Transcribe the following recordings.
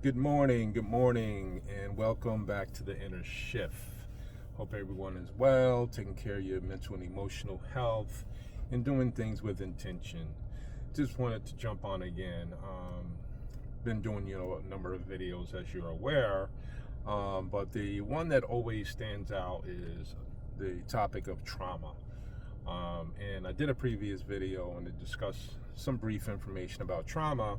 Good morning, and welcome back to the Inner Shift. Hope everyone is well, taking care of your mental and emotional health, and doing things with intention. Just wanted to jump on again. Been doing, a number of videos, as you're aware, but the one that always stands out is the topic of trauma. And I did a previous video and it discussed some brief information about trauma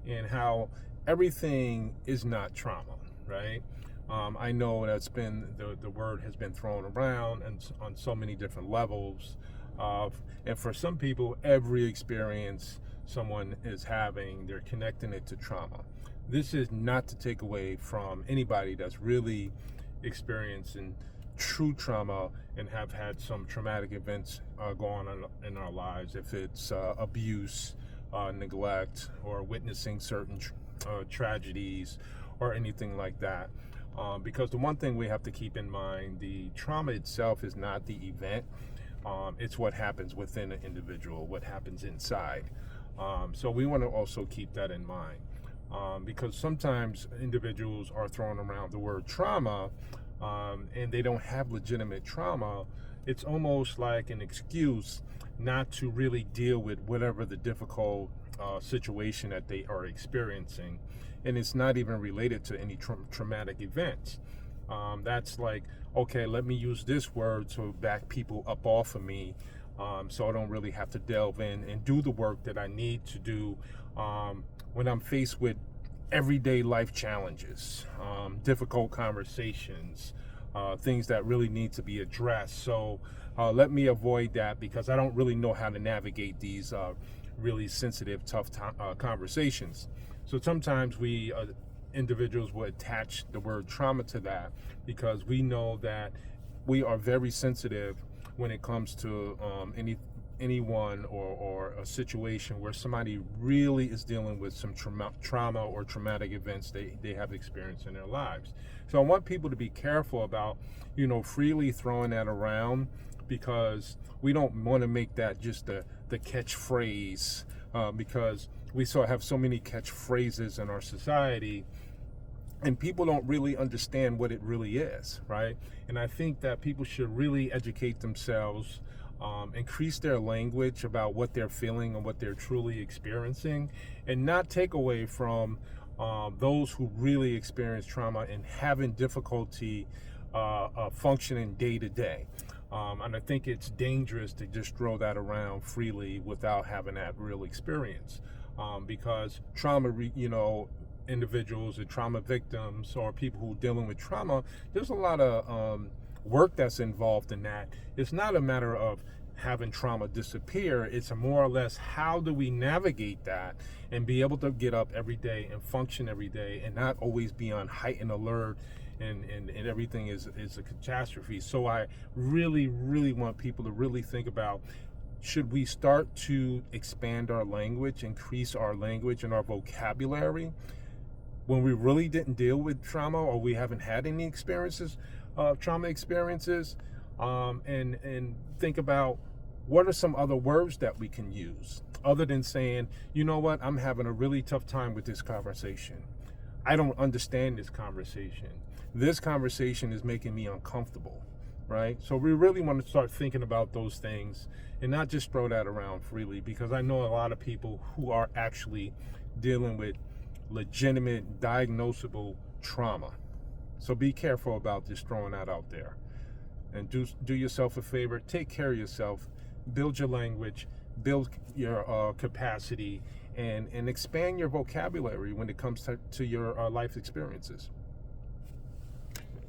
and how everything is not trauma, right? I know that's been the word has been thrown around and on so many different levels. And for some people, every experience someone is having, they're connecting it to trauma. This is not to take away from anybody that's really experiencing true trauma and have had some traumatic events going on in our lives, if it's abuse, neglect, or witnessing certain tragedies or anything like that. Because the one thing we have to keep in mind, the trauma itself is not the event. It's what happens within an individual, what happens inside. So we want to also keep that in mind. Because sometimes individuals are throwing around the word trauma and they don't have legitimate trauma. It's almost like an excuse not to really deal with whatever the difficult situation that they are experiencing. And it's not even related to any traumatic events. That's like, okay, let me use this word to back people up off of me, so I don't really have to delve in and do the work that I need to do when I'm faced with everyday life challenges, difficult conversations, things that really need to be addressed. So let me avoid that, because I don't really know how to navigate these really sensitive, tough conversations. So sometimes we individuals will attach the word trauma to that, because we know that we are very sensitive when it comes to anyone or a situation where somebody really is dealing with some trauma or traumatic events they have experienced in their lives. So I want people to be careful about, freely throwing that around, because we don't want to make that just the catchphrase, because we have so many catchphrases in our society, and people don't really understand what it really is, right? And I think that people should really educate themselves, increase their language about what they're feeling and what they're truly experiencing, and not take away from those who really experience trauma and having difficulty functioning day to day. And I think it's dangerous to just throw that around freely without having that real experience, because trauma, individuals and trauma victims or people who are dealing with trauma, there's a lot of work that's involved in that. It's not a matter of having trauma disappear. It's a more or less, how do we navigate that and be able to get up every day and function every day and not always be on heightened alert and everything is a catastrophe. So I really, really want people to really think about, should we start to expand our language, increase our language and our vocabulary when we really didn't deal with trauma, or we haven't had any experiences, trauma experiences, and think about what are some other words that we can use other than saying, you know what, I'm having a really tough time with this conversation. I don't understand this conversation. This conversation is making me uncomfortable, right? So we really want to start thinking about those things and not just throw that around freely, because I know a lot of people who are actually dealing with legitimate, diagnosable trauma. So be careful about just throwing that out there. And do yourself a favor, take care of yourself, build your language, build your capacity, and expand your vocabulary when it comes to your life experiences.